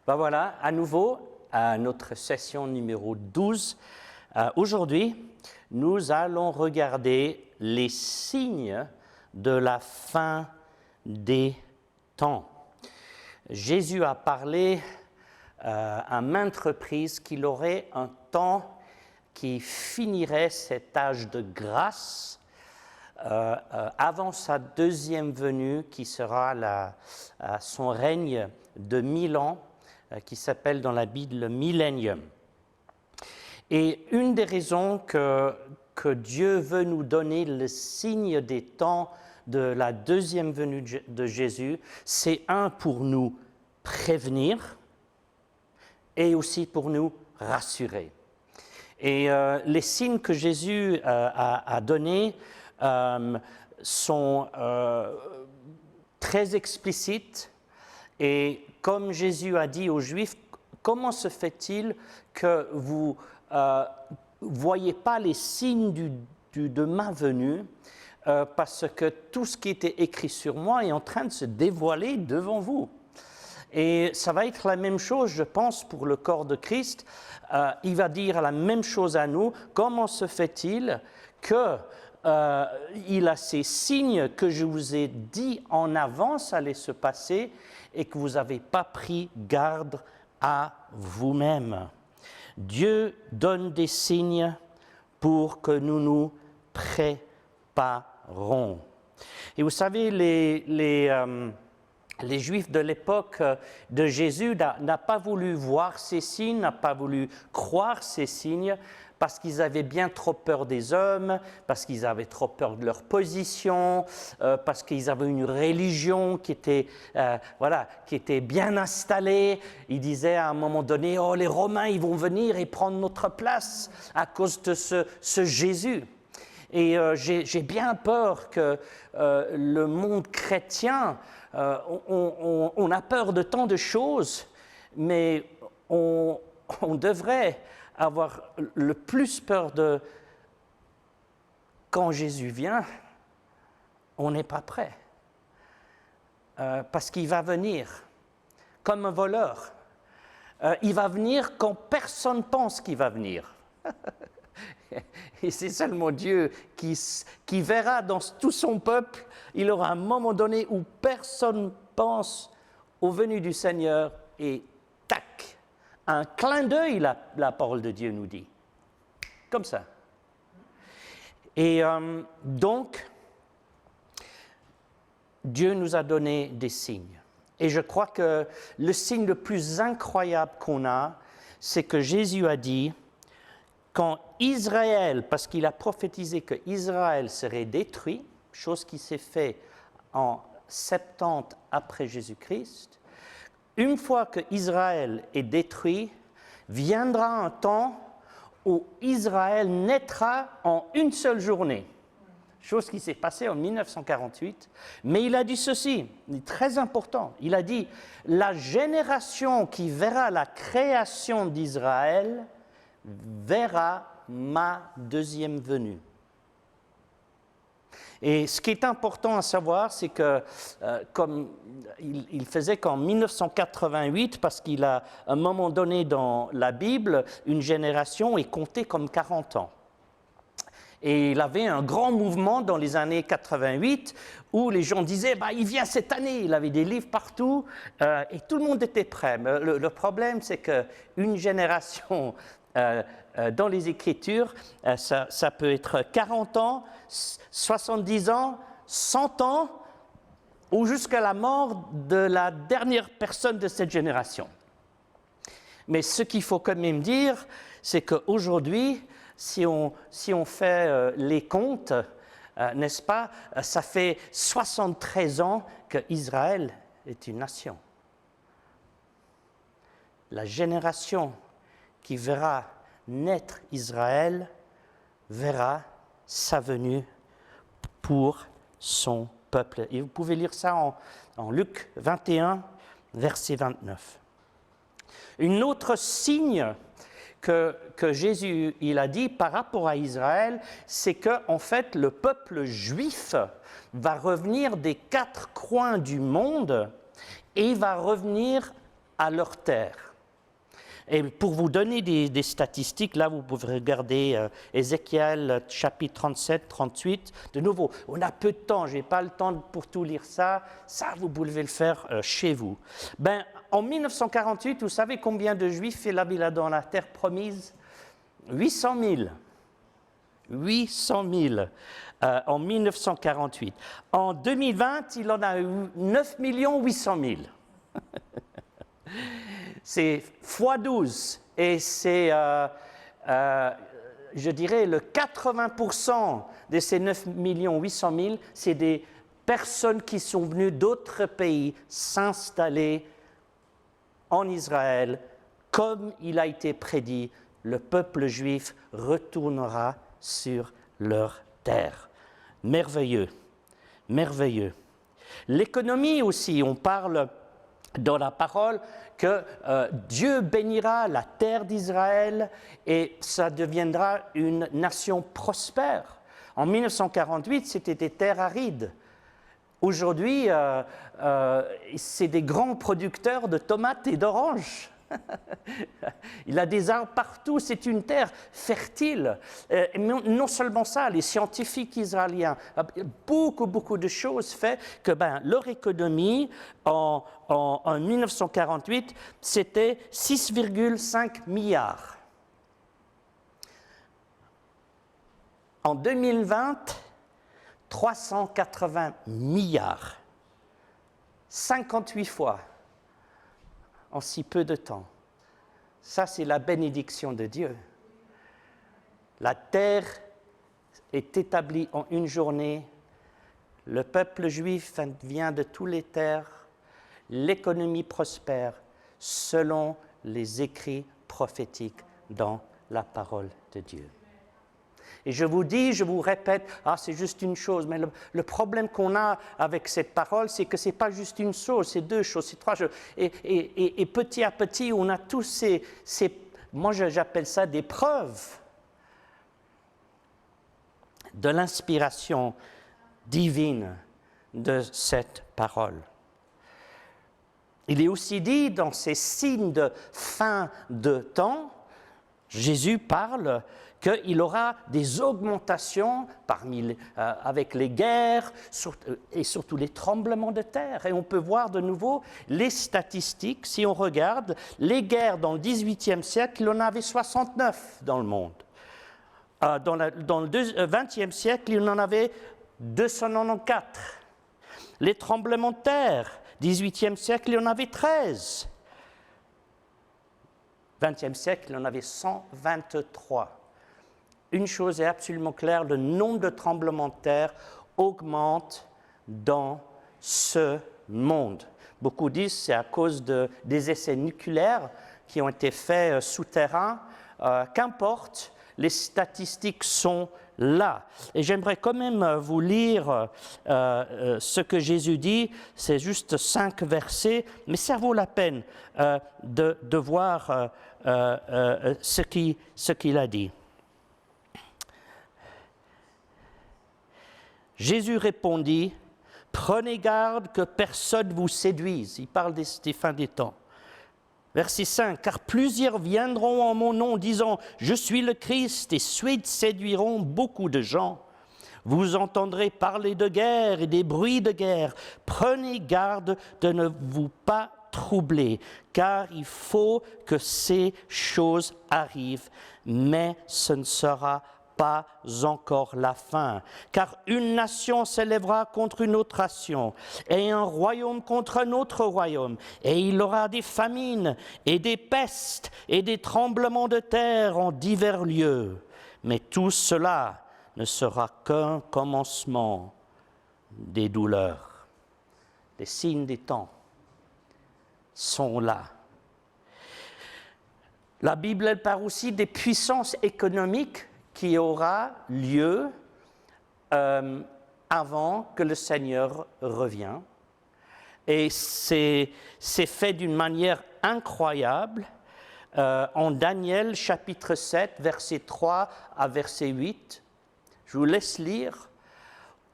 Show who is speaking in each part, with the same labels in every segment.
Speaker 1: Ben voilà, à nouveau, à notre session numéro 12. Aujourd'hui, nous allons regarder les signes de la fin des temps. Jésus a parlé à maintes reprises qu'il aurait un temps qui finirait cet âge de grâce avant sa deuxième venue, qui sera son règne de 1000 ans, qui s'appelle dans la Bible le millénium. Et une des raisons que Dieu veut nous donner le signe des temps de la deuxième venue de Jésus, c'est pour nous prévenir et aussi pour nous rassurer. Et les signes que Jésus a donnés sont très explicites. Et comme Jésus a dit aux Juifs, comment se fait-il que vous ne voyez pas les signes de ma venue parce que tout ce qui était écrit sur moi est en train de se dévoiler devant vous. Et ça va être la même chose, je pense, pour le corps de Christ. Il va dire la même chose à nous. Comment se fait-il que il a ces signes que je vous ai dit en avance allaient se passer et que vous n'avez pas pris garde à vous-même. Dieu donne des signes pour que nous nous préparons. Et vous savez, les Juifs de l'époque de Jésus n'ont pas voulu voir ces signes, n'ont pas voulu croire ces signes, parce qu'ils avaient bien trop peur des hommes, parce qu'ils avaient trop peur de leur position, parce qu'ils avaient une religion qui était bien installée. Ils disaient à un moment donné, « Oh, les Romains, ils vont venir et prendre notre place à cause de ce Jésus. » Et j'ai bien peur que le monde chrétien, on a peur de tant de choses, mais on devrait avoir le plus peur de quand Jésus vient, on n'est pas prêt. Parce qu'il va venir comme un voleur. Il va venir quand personne pense qu'il va venir. Et c'est seulement Dieu qui verra dans tout son peuple, il aura un moment donné où personne pense au venu du Seigneur et tac, un clin d'œil, la parole de Dieu nous dit. Comme ça. Et donc, Dieu nous a donné des signes. Et je crois que le signe le plus incroyable qu'on a, c'est que Jésus a dit, quand Israël, parce qu'il a prophétisé que Israël serait détruit, chose qui s'est faite en 70 après Jésus-Christ, une fois que Israël est détruit, viendra un temps où Israël naîtra en une seule journée. Chose qui s'est passée en 1948. Mais il a dit ceci, très important. Il a dit, la génération qui verra la création d'Israël verra ma deuxième venue. Et ce qui est important à savoir, c'est que, comme il faisait qu'en 1988, parce qu'il a, à un moment donné dans la Bible, une génération est comptée comme 40 ans. Et il avait un grand mouvement dans les années 88 où les gens disaient « il vient cette année ». Il avait des livres partout et tout le monde était prêt. Mais le problème, c'est qu'une génération dans les Écritures, ça peut être 40 ans, 70 ans, 100 ans ou jusqu'à la mort de la dernière personne de cette génération. Mais ce qu'il faut quand même dire, c'est qu'aujourd'hui, si on fait les comptes, n'est-ce pas, ça fait 73 ans qu'Israël est une nation. La génération qui verra naître Israël verra sa venue pour son peuple. Et vous pouvez lire ça en Luc 21, verset 29. Un autre signe que Jésus il a dit par rapport à Israël, c'est qu'en fait, le peuple juif va revenir des 4 coins du monde et il va revenir à leur terre. Et pour vous donner des statistiques, là, vous pouvez regarder Ézéchiel, chapitre 37, 38. De nouveau, on a peu de temps, je n'ai pas le temps pour tout lire ça. Ça, vous pouvez le faire chez vous. En 1948, vous savez combien de Juifs étaient dans la terre promise? 800 000. 800 000 en 1948. En 2020, il en a eu 9 800 000. C'est x12 et c'est, je dirais, le 80% de ces 9 800 000, c'est des personnes qui sont venues d'autres pays s'installer en Israël. Comme il a été prédit, le peuple juif retournera sur leur terre. Merveilleux, merveilleux. L'économie aussi, on parle dans la parole que Dieu bénira la terre d'Israël et ça deviendra une nation prospère. En 1948, c'était des terres arides. Aujourd'hui, c'est des grands producteurs de tomates et d'oranges. Il a des arbres partout, c'est une terre fertile. Et non seulement ça, les scientifiques israéliens, beaucoup de choses fait que leur économie en 1948, c'était 6,5 milliards. En 2020, 380 milliards. 58 fois. En si peu de temps. Ça, c'est la bénédiction de Dieu. La terre est établie en une journée. Le peuple juif vient de toutes les terres. L'économie prospère selon les écrits prophétiques dans la parole de Dieu. Et je vous dis, je vous répète, c'est juste une chose, mais le problème qu'on a avec cette parole, c'est que ce n'est pas juste une chose, c'est deux choses, c'est trois choses. Et petit à petit, on a tous ces moi j'appelle ça des preuves de l'inspiration divine de cette parole. Il est aussi dit dans ces signes de fin de temps, Jésus parle qu'il aura des augmentations avec les guerres et surtout les tremblements de terre. Et on peut voir de nouveau les statistiques. Si on regarde, les guerres dans le XVIIIe siècle, il en avait 69 dans le monde. Dans le XXe siècle, il en avait 294. Les tremblements de terre, XVIIIe siècle, il en avait 13. 20e siècle, il en avait 123. Une chose est absolument claire, le nombre de tremblements de terre augmente dans ce monde. Beaucoup disent que c'est à cause des essais nucléaires qui ont été faits souterrains. Qu'importe, les statistiques sont là. Et j'aimerais quand même vous lire ce que Jésus dit. C'est juste 5 versets, mais ça vaut la peine de voir ce qu'il a dit. Jésus répondit, « Prenez garde que personne ne vous séduise. » Il parle des fins des temps. Verset 5, « Car plusieurs viendront en mon nom, disant, « Je suis le Christ » et séduiront beaucoup de gens. Vous entendrez parler de guerre et des bruits de guerre. Prenez garde de ne vous pas troubler, car il faut que ces choses arrivent, mais ce ne sera pas encore la fin, car une nation s'élèvera contre une autre nation, et un royaume contre un autre royaume, et il y aura des famines, et des pestes, et des tremblements de terre en divers lieux. Mais tout cela ne sera qu'un commencement des douleurs. Les signes des temps sont là. La Bible, elle parle aussi des puissances économiques qui aura lieu avant que le Seigneur revienne. Et c'est fait d'une manière incroyable. En Daniel, chapitre 7, verset 3 à verset 8, je vous laisse lire.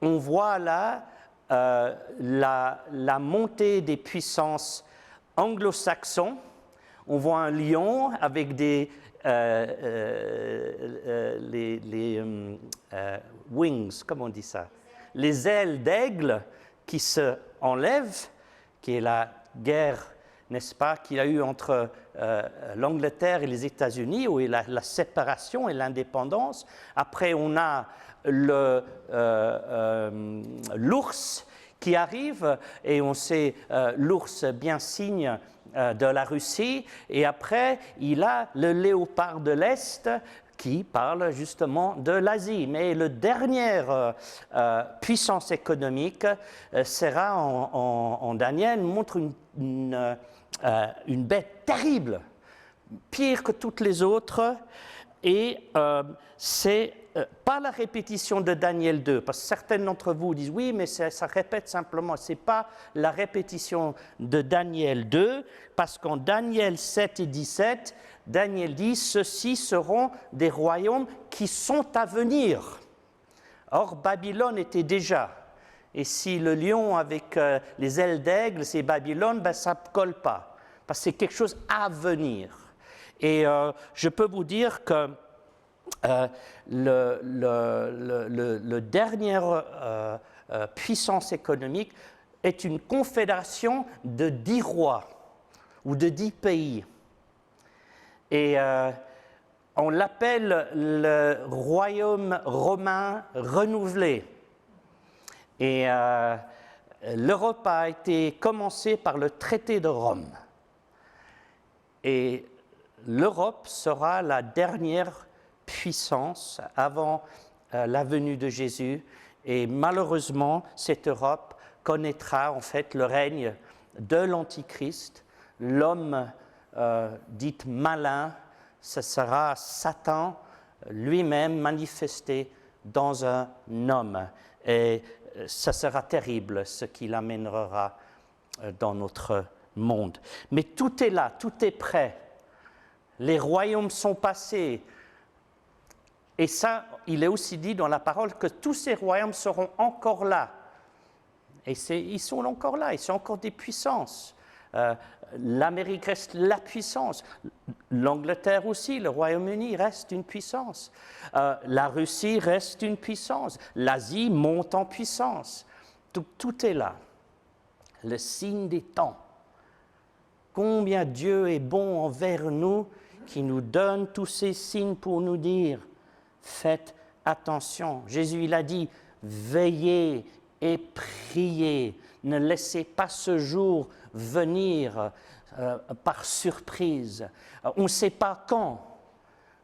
Speaker 1: On voit là la montée des puissances anglo-saxon, on voit un lion avec des wings, comment on dit ça? Les ailes d'aigle qui se enlèvent, qui est la guerre, n'est-ce pas, qu'il y a eu entre l'Angleterre et les États-Unis, où il y a la séparation et l'indépendance. Après, on a l'ours qui arrive, et on sait l'ours bien signe de la Russie, et après, il a le léopard de l'Est qui parle justement de l'Asie. Mais la dernière puissance économique sera en Daniel, montre une bête terrible, pire que toutes les autres, et c'est pas la répétition de Daniel 2, parce que certains d'entre vous disent oui, mais ça répète simplement. Ce n'est pas la répétition de Daniel 2, parce qu'en Daniel 7 et 17, Daniel dit ceux-ci seront des royaumes qui sont à venir. Or, Babylone était déjà. Et si le lion avec les ailes d'aigle, c'est Babylone, ben, ça ne colle pas, parce que c'est quelque chose à venir. Et je peux vous dire que le dernière puissance économique est une confédération de 10 rois ou de 10 pays. Et on l'appelle le royaume romain renouvelé. Et l'Europe a été commencée par le traité de Rome. Et l'Europe sera la dernière puissance avant la venue de Jésus, et malheureusement cette Europe connaîtra en fait le règne de l'Antichrist, l'homme dit malin. Ce sera Satan lui-même manifesté dans un homme, et ça sera terrible ce qu'il amènera dans notre monde. Mais tout est là, tout est prêt. Les royaumes sont passés. Et ça, il est aussi dit dans la parole que tous ces royaumes seront encore là. Et ils sont encore là, ils sont encore des puissances. L'Amérique reste la puissance. L'Angleterre aussi, le Royaume-Uni reste une puissance. La Russie reste une puissance. L'Asie monte en puissance. Tout est là. Le signe des temps. Combien Dieu est bon envers nous, qui nous donne tous ces signes pour nous dire « Faites attention ». Jésus, il a dit « Veillez et priez, ne laissez pas ce jour venir par surprise. On ne sait pas quand,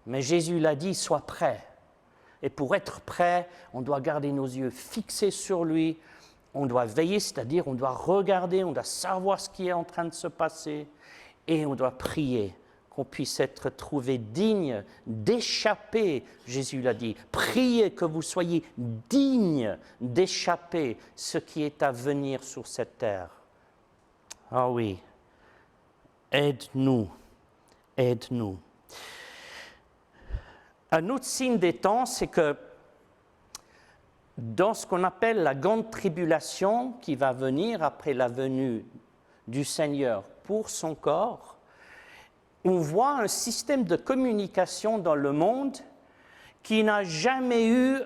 Speaker 1: mais Jésus l'a dit « Sois prêt ». Et pour être prêt, on doit garder nos yeux fixés sur lui, on doit veiller, c'est-à-dire on doit regarder, on doit savoir ce qui est en train de se passer, et on doit prier qu'on puisse être trouvé digne d'échapper, Jésus l'a dit. Priez que vous soyez dignes d'échapper ce qui est à venir sur cette terre. Ah oui, aide-nous, aide-nous. Un autre signe des temps, c'est que dans ce qu'on appelle la grande tribulation qui va venir après la venue du Seigneur pour son corps, on voit un système de communication dans le monde qui n'a jamais eu,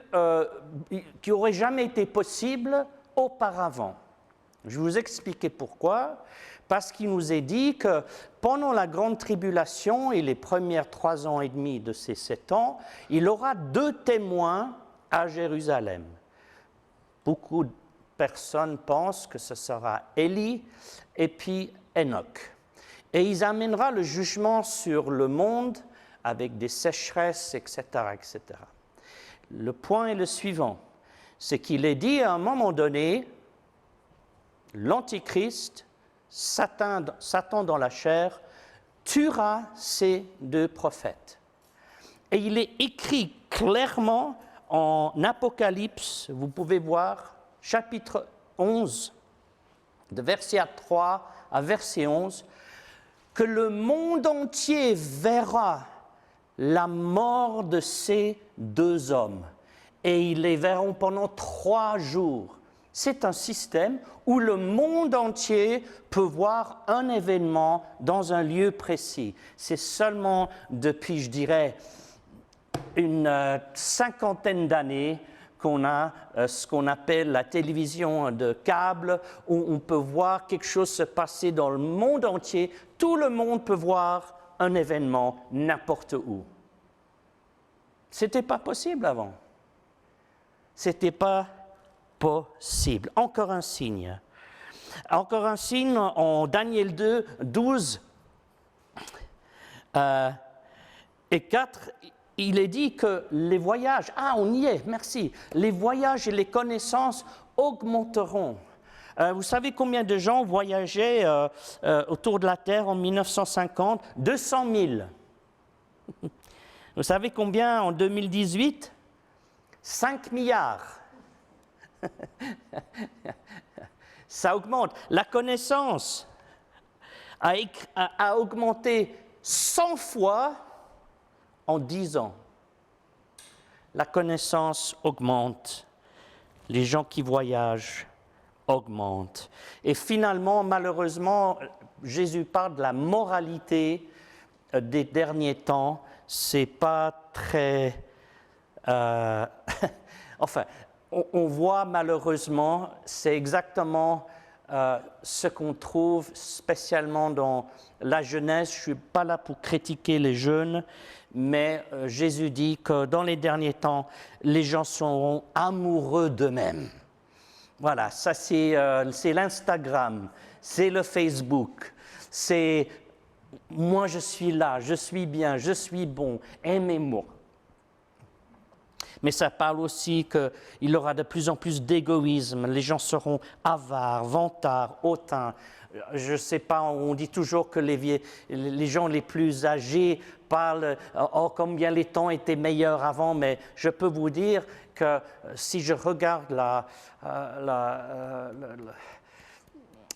Speaker 1: qui n'aurait jamais été possible auparavant. Je vais vous expliquer pourquoi. Parce qu'il nous est dit que pendant la grande tribulation et les premières 3 ans et demi de ces 7 ans, il aura 2 témoins à Jérusalem. Beaucoup de personnes pensent que ce sera Élie et puis Enoch. Et il amènera le jugement sur le monde avec des sécheresses, etc., etc. Le point est le suivant, c'est qu'il est dit à un moment donné, l'Antichrist, Satan dans la chair, tuera ces 2 prophètes. Et il est écrit clairement en Apocalypse, vous pouvez voir, chapitre 11, de verset 3 à verset 11, que le monde entier verra la mort de ces 2 hommes. Et ils les verront pendant 3 jours. C'est un système où le monde entier peut voir un événement dans un lieu précis. C'est seulement depuis, je dirais, une cinquantaine d'années qu'on a ce qu'on appelle la télévision de câble, où on peut voir quelque chose se passer dans le monde entier. Tout le monde peut voir un événement n'importe où. Ce n'était pas possible avant. Ce n'était pas possible. Encore un signe. Encore un signe en Daniel 2, 12 et 4. Il est dit que les voyages, on y est, merci, les voyages et les connaissances augmenteront. Vous savez combien de gens voyageaient autour de la Terre en 1950? 200 000. Vous savez combien en 2018? 5 milliards. Ça augmente. La connaissance a augmenté 100 fois en 10 ans. La connaissance augmente. Les gens qui voyagent augmentent. Et finalement, malheureusement, Jésus parle de la moralité des derniers temps. C'est pas très... enfin, on voit malheureusement, c'est exactement ce qu'on trouve spécialement dans la jeunesse. Je ne suis pas là pour critiquer les jeunes, mais Jésus dit que dans les derniers temps, les gens seront amoureux d'eux-mêmes. Voilà, ça c'est l'Instagram, c'est le Facebook, c'est « moi je suis là, je suis bien, je suis bon, aimez-moi ». Mais ça parle aussi qu'il y aura de plus en plus d'égoïsme, les gens seront avares, vantards, hautains. Je ne sais pas, on dit toujours que les gens les plus âgés parlent « oh, combien les temps étaient meilleurs avant », mais je peux vous dire que si je regarde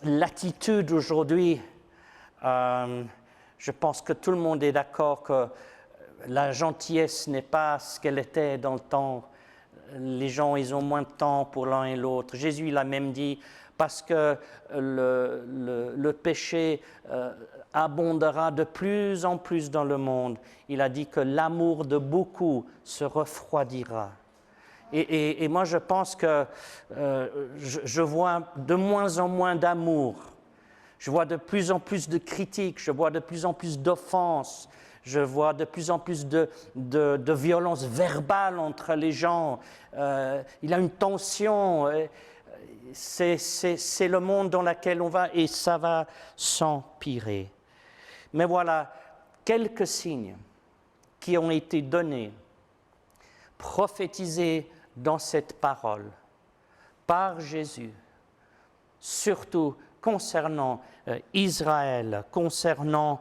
Speaker 1: l'attitude aujourd'hui, je pense que tout le monde est d'accord que la gentillesse n'est pas ce qu'elle était dans le temps. Les gens, ils ont moins de temps pour l'un et l'autre. Jésus, il a même dit, parce que le péché abondera de plus en plus dans le monde, il a dit que l'amour de beaucoup se refroidira. Et moi, je pense que je vois de moins en moins d'amour. Je vois de plus en plus de critiques, je vois de plus en plus d'offenses. Je vois de plus en plus de violence verbale entre les gens. Il y a une tension. C'est le monde dans lequel on va et ça va s'empirer. Mais voilà quelques signes qui ont été donnés, prophétisés dans cette parole par Jésus, surtout concernant Israël, concernant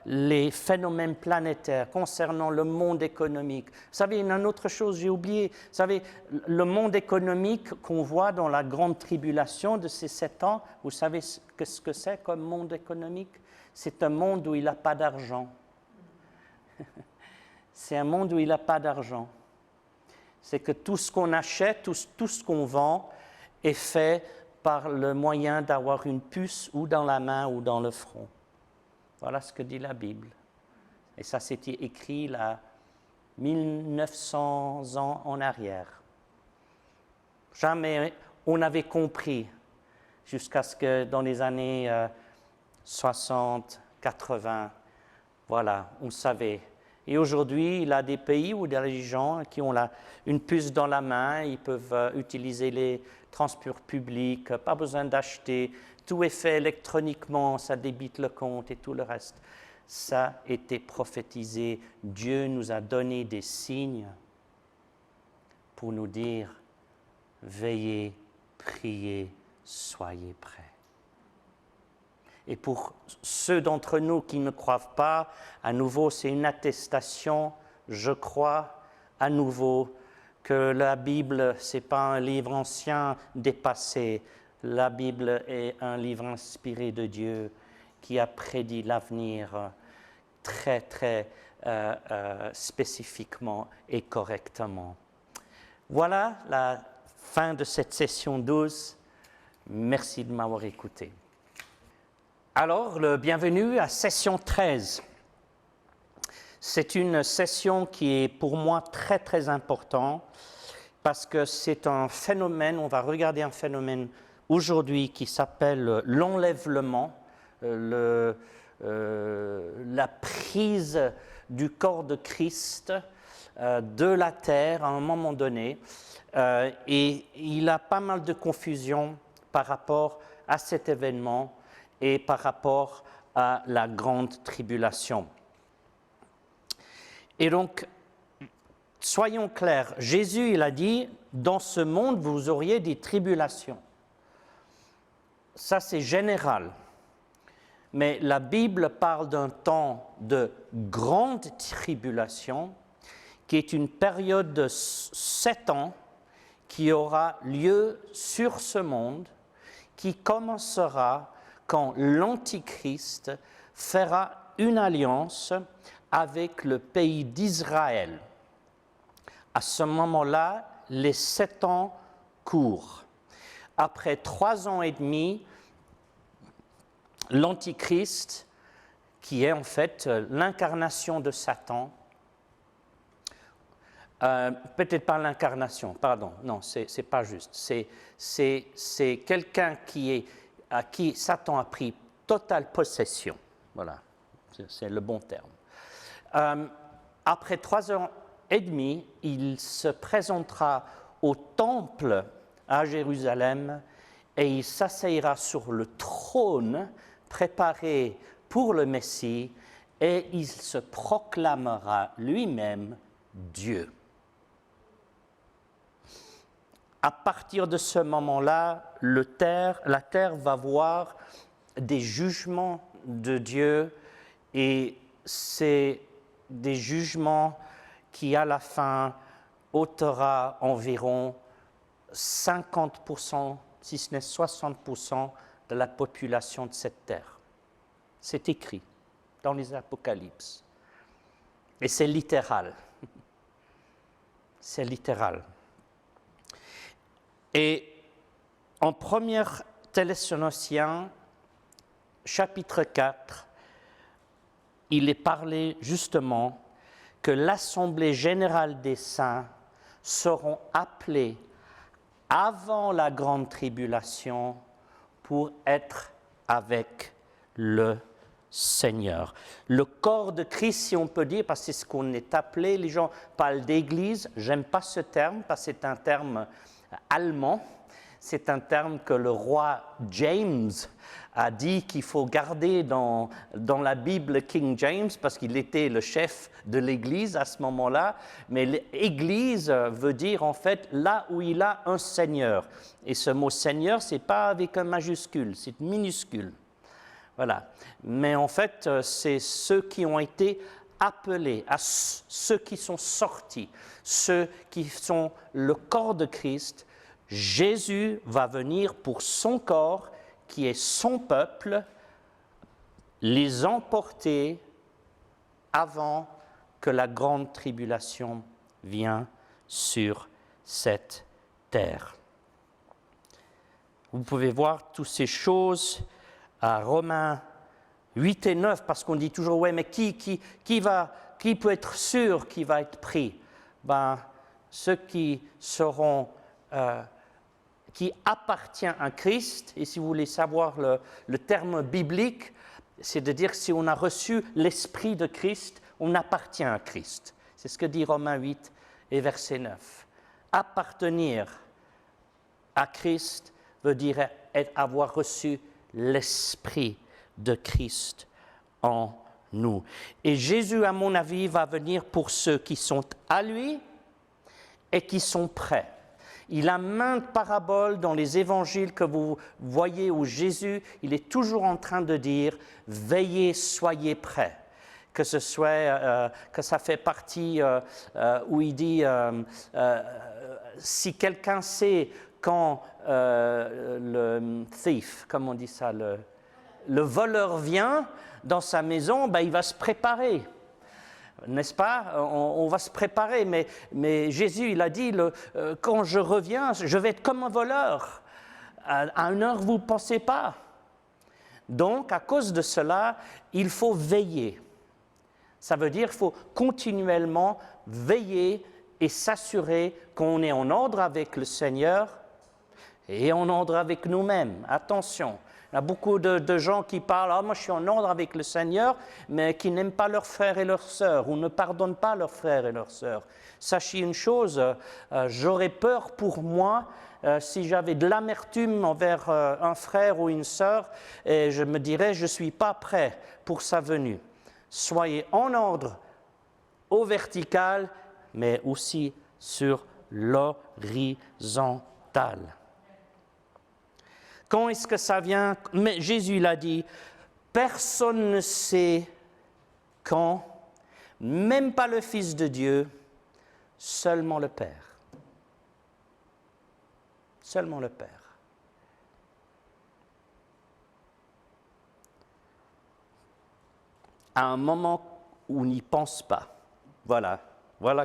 Speaker 1: les phénomènes planétaires, concernant le monde économique. Vous savez, il y a une autre chose, j'ai oublié. Vous savez, le monde économique qu'on voit dans la grande tribulation de ces 7 ans, vous savez ce que c'est comme monde économique? C'est un monde où il n'y a pas d'argent. C'est un monde où il n'y a pas d'argent. C'est que tout ce qu'on achète, tout ce qu'on vend est fait par le moyen d'avoir une puce ou dans la main ou dans le front. Voilà ce que dit la Bible. Et ça, c'était écrit là, 1900 ans en arrière. Jamais on avait compris, jusqu'à ce que dans les années 60, 80, voilà, on savait. Et aujourd'hui, il y a des pays où des gens qui ont une puce dans la main, ils peuvent utiliser les transports publics, pas besoin d'acheter, tout est fait électroniquement, ça débite le compte et tout le reste. Ça a été prophétisé. Dieu nous a donné des signes pour nous dire « Veillez, priez, soyez prêts ». Et pour ceux d'entre nous qui ne croient pas, à nouveau, c'est une attestation, je crois, à nouveau, que la Bible, ce n'est pas un livre ancien dépassé. La Bible est un livre inspiré de Dieu qui a prédit l'avenir très, très spécifiquement et correctement. Voilà la fin de cette session 12. Merci de m'avoir écouté. Alors, bienvenue à session 13. C'est une session qui est pour moi très très importante parce que c'est un phénomène, on va regarder un phénomène aujourd'hui qui s'appelle l'enlèvement, la prise du corps de Christ de la terre à un moment donné. Et il y a pas mal de confusion par rapport à cet événement et par rapport à la grande tribulation. Et donc, soyons clairs, Jésus, il a dit, dans ce monde, vous auriez des tribulations. Ça, c'est général. Mais la Bible parle d'un temps de grande tribulation, qui est une période de 7 ans qui aura lieu sur ce monde, qui commencera quand l'Antichrist fera une alliance avec le pays d'Israël. À ce moment-là, les 7 ans courent. Après 3 ans et demi, l'Antichrist, qui est en fait l'incarnation de Satan, peut-être pas l'incarnation, pardon, non, c'est pas juste. C'est quelqu'un à qui Satan a pris totale possession. Voilà, c'est le bon terme. Après 3 ans et demi, il se présentera au temple à Jérusalem et il s'asseyra sur le trône préparé pour le Messie et il se proclamera lui-même Dieu. À partir de ce moment-là, la terre va voir des jugements de Dieu et c'est des jugements qui, à la fin, ôtera environ 50%, si ce n'est 60% de la population de cette terre. C'est écrit dans les Apocalypses. Et c'est littéral. C'est littéral. Et en 1 Thessaloniciens, chapitre 4, il est parlé justement que l'Assemblée générale des saints seront appelés avant la grande tribulation pour être avec le Seigneur. Le corps de Christ, si on peut dire, parce que c'est ce qu'on est appelé, les gens parlent d'église, j'aime pas ce terme parce que c'est un terme allemand, c'est un terme que le roi James a dit qu'il faut garder dans la Bible King James parce qu'il était le chef de l'Église à ce moment-là. Mais l'Église veut dire en fait là où il a un Seigneur. Et ce mot Seigneur, ce n'est pas avec un majuscule, c'est minuscule. Voilà. Mais en fait, c'est ceux qui ont été appelés, à ceux qui sont sortis, ceux qui sont le corps de Christ. Jésus va venir pour son corps, qui est son peuple, les emporter avant que la grande tribulation vienne sur cette terre. Vous pouvez voir toutes ces choses à Romains 8 et 9, parce qu'on dit toujours, ouais, mais qui peut être sûr qui va être pris? Ben, ceux qui seront... qui appartient à Christ, et si vous voulez savoir le terme biblique, c'est de dire que si on a reçu l'Esprit de Christ, on appartient à Christ. C'est ce que dit Romains 8 et verset 9. Appartenir à Christ veut dire avoir reçu l'Esprit de Christ en nous. Et Jésus, à mon avis, va venir pour ceux qui sont à lui et qui sont prêts. Il a maintes paraboles dans les évangiles que vous voyez où Jésus, il est toujours en train de dire « Veillez, soyez prêts ». Que ce soit, que ça fait partie où il dit si quelqu'un sait quand le thief, comme on dit ça, le voleur vient dans sa maison, ben, il va se préparer. n'est-ce pas? On va se préparer, mais Jésus, il a dit, quand je reviens, je vais être comme un voleur. À une heure, vous ne pensez pas. Donc, à cause de cela, il faut veiller. Ça veut dire qu'il faut continuellement veiller et s'assurer qu'on est en ordre avec le Seigneur et en ordre avec nous-mêmes. Attention, il y a beaucoup de gens qui parlent « Ah, moi je suis en ordre avec le Seigneur », mais qui n'aiment pas leurs frères et leurs sœurs ou ne pardonnent pas leurs frères et leurs sœurs. Sachez une chose, j'aurais peur pour moi si j'avais de l'amertume envers un frère ou une sœur, et je me dirais « Je ne suis pas prêt pour sa venue ». Soyez en ordre au vertical, mais aussi sur l'horizontal. Quand est-ce que ça vient? Mais Jésus l'a dit, personne ne sait quand, même pas le Fils de Dieu, seulement le Père. Seulement le Père. À un moment où on n'y pense pas. Voilà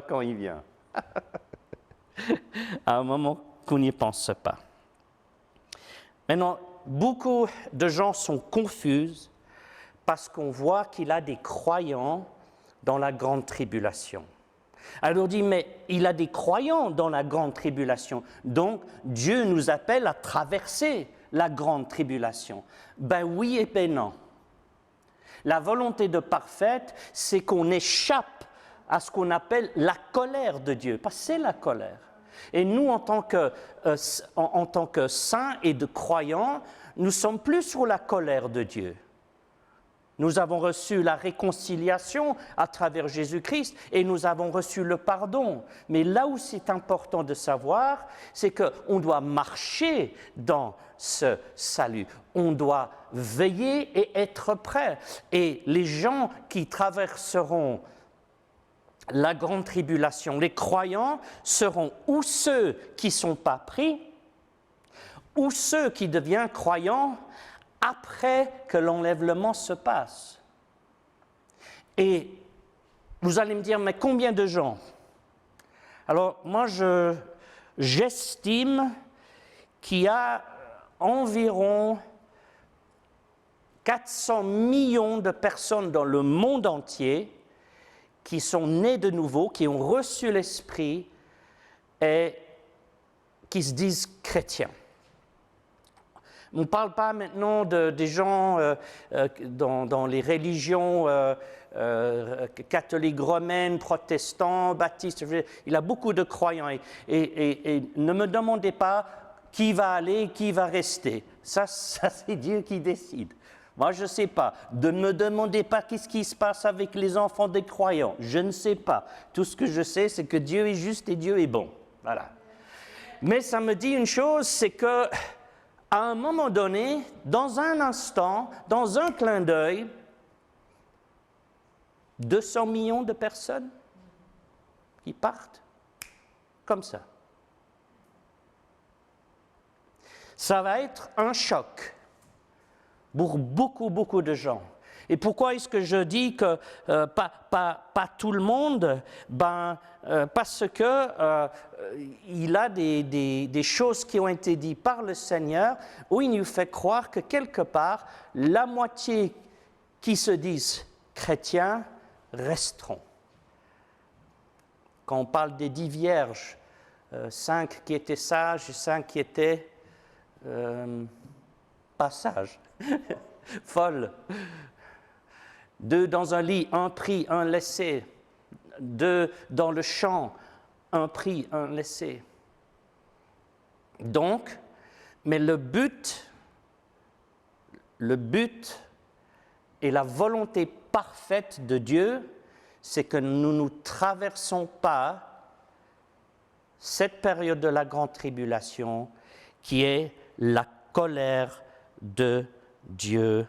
Speaker 1: quand il vient. À un moment qu'on n'y pense pas. Maintenant, beaucoup de gens sont confus parce qu'on voit qu'il y a des croyants dans la grande tribulation. Alors on dit, mais il a des croyants dans la grande tribulation, donc Dieu nous appelle à traverser la grande tribulation. Ben oui et ben non. La volonté de parfaite, c'est qu'on échappe à ce qu'on appelle la colère de Dieu, parce que c'est la colère. Et nous, en tant que saints et de croyants, nous sommes plus sur la colère de Dieu. Nous avons reçu la réconciliation à travers Jésus-Christ et nous avons reçu le pardon. Mais là où c'est important de savoir, c'est qu'on doit marcher dans ce salut. On doit veiller et être prêt. Et les gens qui traverseront la grande tribulation, les croyants, seront ou ceux qui ne sont pas pris, ou ceux qui deviennent croyants après que l'enlèvement se passe. Et vous allez me dire, mais combien de gens? Alors, moi, j'estime qu'il y a environ 400 millions de personnes dans le monde entier qui sont nées de nouveau, qui ont reçu l'Esprit et qui se disent chrétiens. On ne parle pas maintenant des gens dans les religions catholiques, romaines, protestants, baptistes. Il y a beaucoup de croyants. Et ne me demandez pas qui va aller, qui va rester. Ça c'est Dieu qui décide. Moi, je ne sais pas. Ne me demandez pas qu'est-ce qui se passe avec les enfants des croyants. Je ne sais pas. Tout ce que je sais, c'est que Dieu est juste et Dieu est bon. Voilà. Mais ça me dit une chose, c'est que à un moment donné, dans un instant, dans un clin d'œil, 200 millions de personnes qui partent comme ça. Ça va être un choc pour beaucoup de gens. Et pourquoi est-ce que je dis que pas tout le monde? Parce que il a des choses qui ont été dites par le Seigneur où il nous fait croire que quelque part, la moitié qui se disent chrétiens resteront. Quand on parle des 10 vierges, 5 qui étaient sages et 5 qui étaient pas sages, folles. 2 dans un lit, 1 pris, 1 laissé. 2 dans le champ, 1 pris, 1 laissé. Donc, mais le but et la volonté parfaite de Dieu, c'est que nous ne traversons pas cette période de la grande tribulation qui est la colère de Dieu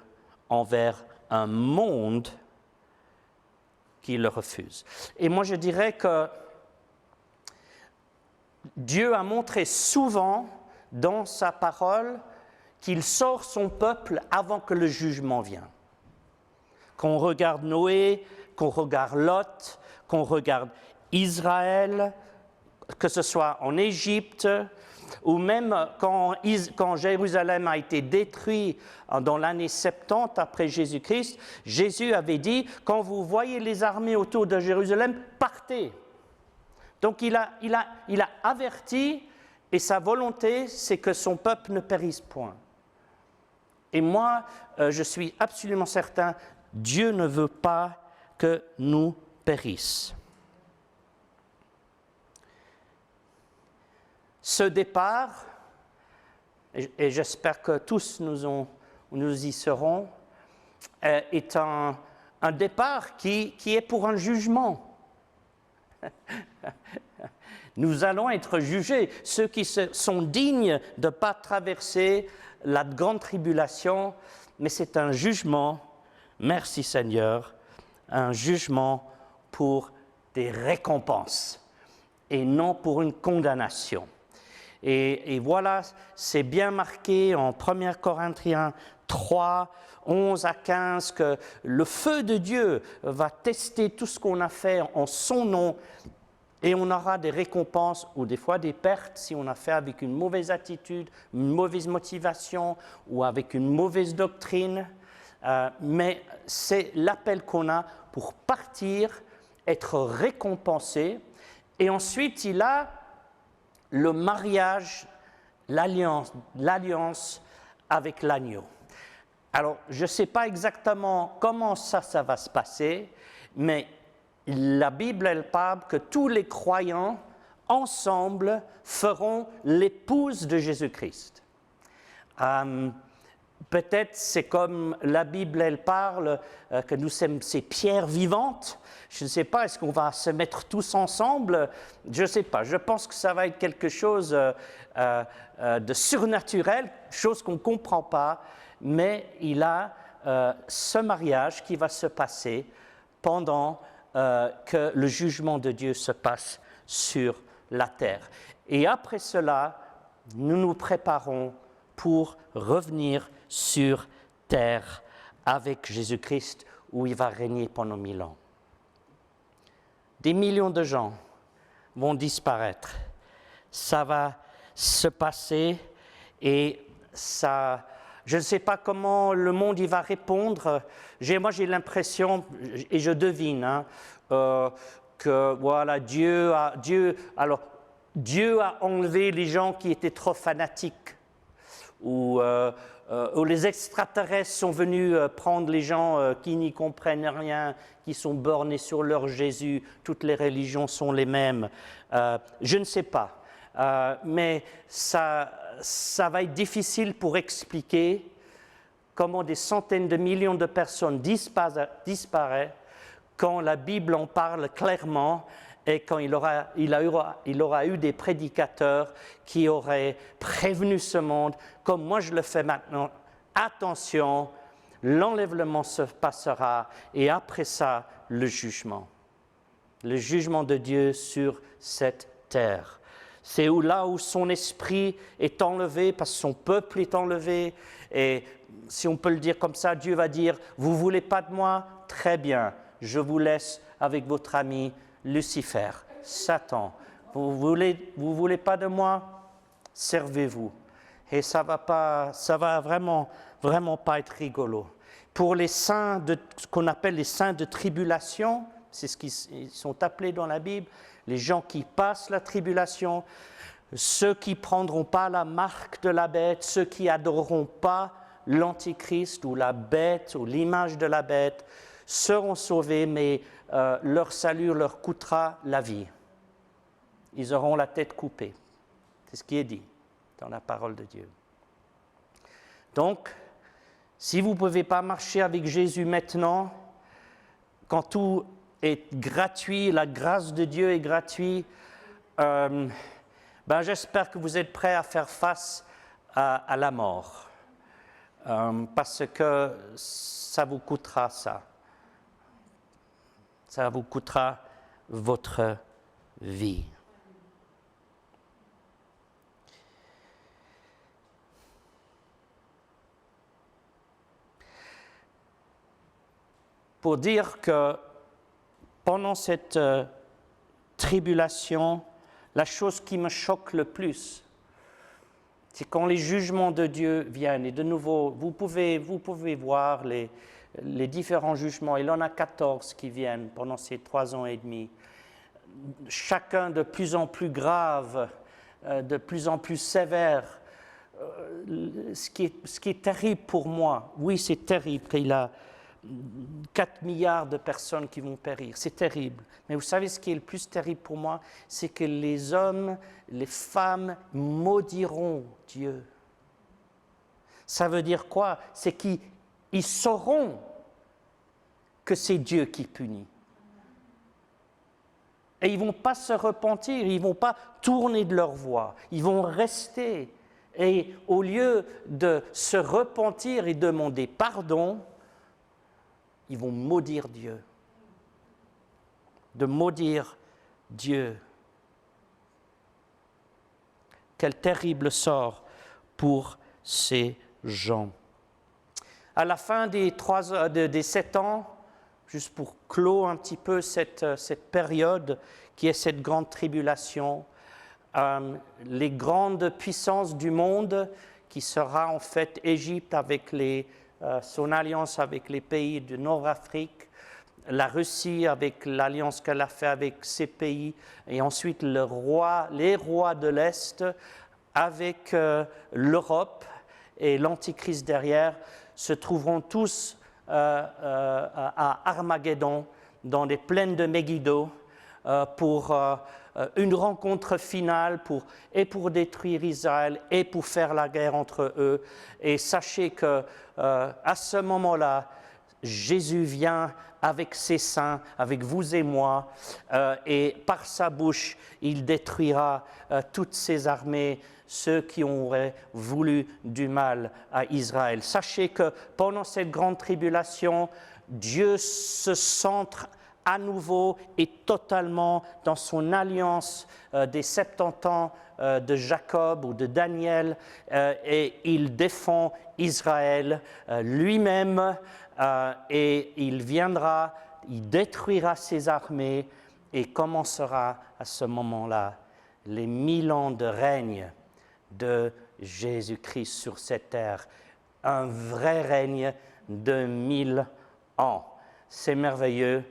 Speaker 1: envers un monde qui le refuse. Et moi, je dirais que Dieu a montré souvent dans sa parole qu'il sort son peuple avant que le jugement vienne. Quand on regarde Noé, qu'on regarde Lot, qu'on regarde Israël, que ce soit en Égypte, ou même quand Jérusalem a été détruit dans l'année 70 après Jésus-Christ, Jésus avait dit, quand vous voyez les armées autour de Jérusalem, partez. Donc il a averti, et sa volonté, c'est que son peuple ne périsse point. Et moi, je suis absolument certain, Dieu ne veut pas que nous périssions. Ce départ, et j'espère que tous nous y serons, est un départ qui est pour un jugement. Nous allons être jugés. Ceux qui sont dignes de ne pas traverser la grande tribulation, mais c'est un jugement, merci Seigneur, un jugement pour des récompenses et non pour une condamnation. Et voilà, c'est bien marqué en 1 Corinthiens 3, 11 à 15, que le feu de Dieu va tester tout ce qu'on a fait en son nom, et on aura des récompenses ou des fois des pertes si on a fait avec une mauvaise attitude, une mauvaise motivation ou avec une mauvaise doctrine. Mais c'est l'appel qu'on a pour partir, être récompensé. Et ensuite, il a le mariage, l'alliance avec l'agneau. Alors, je ne sais pas exactement comment ça va se passer, mais la Bible, elle parle que tous les croyants, ensemble, feront l'épouse de Jésus-Christ. Peut-être c'est comme la Bible, elle parle, que nous sommes ces pierres vivantes. Je ne sais pas, est-ce qu'on va se mettre tous ensemble? Je ne sais pas, je pense que ça va être quelque chose de surnaturel, chose qu'on ne comprend pas, mais il a ce mariage qui va se passer pendant que le jugement de Dieu se passe sur la terre. Et après cela, nous nous préparons pour revenir sur terre avec Jésus-Christ, où il va régner pendant 1000 ans. Des millions de gens vont disparaître. Ça va se passer et ça... Je ne sais pas comment le monde y va répondre. Moi, j'ai l'impression, et je devine, que voilà, Dieu a enlevé les gens qui étaient trop fanatiques, ou les extraterrestres sont venus prendre les gens qui n'y comprennent rien, qui sont bornés sur leur Jésus. Toutes les religions sont les mêmes. Je ne sais pas. Mais ça va être difficile pour expliquer comment des centaines de millions de personnes disparaissent quand la Bible en parle clairement et quand il aura eu des prédicateurs qui auraient prévenu ce monde, comme moi je le fais maintenant. Attention, l'enlèvement se passera et après ça, le jugement de Dieu sur cette terre. C'est là où son esprit est enlevé, parce que son peuple est enlevé. Et si on peut le dire comme ça, Dieu va dire, vous ne voulez pas de moi? Très bien, je vous laisse avec votre ami Lucifer, Satan. Vous voulez pas de moi? Servez-vous. Et ça va vraiment pas être rigolo. Pour les saints, ce qu'on appelle les saints de tribulation, c'est ce qu'ils sont appelés dans la Bible, les gens qui passent la tribulation, ceux qui ne prendront pas la marque de la bête, ceux qui n'adoreront pas l'antichrist ou la bête ou l'image de la bête, seront sauvés, mais leur salut leur coûtera la vie. Ils auront la tête coupée. C'est ce qui est dit dans la parole de Dieu. Donc, si vous ne pouvez pas marcher avec Jésus maintenant, quand tout est gratuit, la grâce de Dieu est gratuite, j'espère que vous êtes prêts à faire face à la mort, parce que ça vous coûtera ça. Ça vous coûtera votre vie. Pour dire que pendant cette tribulation, la chose qui me choque le plus, c'est quand les jugements de Dieu viennent. Et de nouveau, vous pouvez voir les différents jugements. Il y en a 14 qui viennent pendant ces 3 ans et demi. Chacun de plus en plus grave, de plus en plus sévère. Ce qui est terrible pour moi, oui, c'est terrible qu'il y a 4 milliards de personnes qui vont périr. C'est terrible. Mais vous savez ce qui est le plus terrible pour moi? C'est que les hommes, les femmes maudiront Dieu. Ça veut dire quoi? C'est qu'ils sauront que c'est Dieu qui punit. Et ils ne vont pas se repentir, ils ne vont pas tourner de leur voie. Ils vont rester. Et au lieu de se repentir et demander pardon, ils vont maudire Dieu. De maudire Dieu. Quel terrible sort pour ces gens. À la fin des 7 ans, juste pour clore un petit peu cette période qui est cette grande tribulation, les grandes puissances du monde, qui sera en fait Égypte avec son alliance avec les pays du Nord-Afrique, la Russie avec l'alliance qu'elle a fait avec ces pays, et ensuite les rois de l'Est avec l'Europe et l'Antichrist derrière, se trouveront tous à Armageddon, dans les plaines de Megiddo, pour une rencontre finale pour détruire Israël et pour faire la guerre entre eux. Et sachez que à ce moment-là, Jésus vient avec ses saints, avec vous et moi, et par sa bouche, il détruira toutes ces armées, ceux qui auraient voulu du mal à Israël. Sachez que pendant cette grande tribulation, Dieu se centre à nouveau et totalement dans son alliance des 70 ans de Jacob ou de Daniel, et il défend Israël lui-même, et il viendra, il détruira ses armées et commencera à ce moment-là les 1000 ans de règne de Jésus-Christ sur cette terre, un vrai règne de 1000 ans. C'est merveilleux.